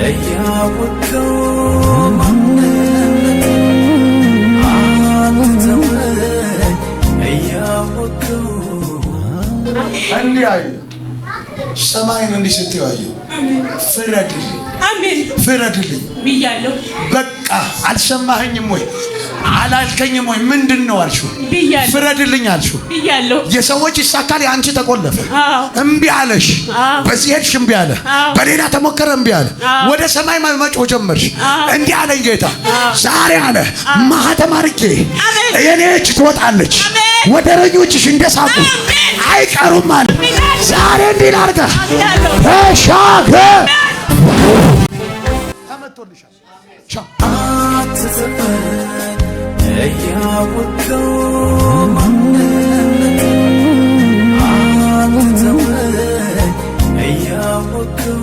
እያወቀው ማንነት አትተወኝ እያወቀው እንዲያዩ ሰማይን እንዲህ ስትዩ አየሁ። ፍረድልኝ አሜን ፍረድልኝ ብያለሁ። በቃ አልሰማኸኝም ወይ አላልከኝም ወይ ምንድነው አልሽው? ብያለሁ። ፍረድልኝ አልሽው ብያለሁ። የሰዎች ይሳካል አንቺ ተቆለፈ። እምቢ አለሽ። በዚህ ሄድሽ እምቢ አለ። በሌላ ተሞከረ እምቢ አለ። ወደ ሰማይ መጮህ ጀመርሽ። እንዲህ አለኝ ጌታ ዛሬ አለ ማህተም አድርጌ የኔ እጅ ትወጣለች። ወደረኞችሽ እንደሳቁ አይቀሩም አለ። ዛሬ እንዲህ ላድርግህ ተሻገር ተመቶልሻል። አትዘፈን እያወቀው ማንነት አትተወኝ እያወቀው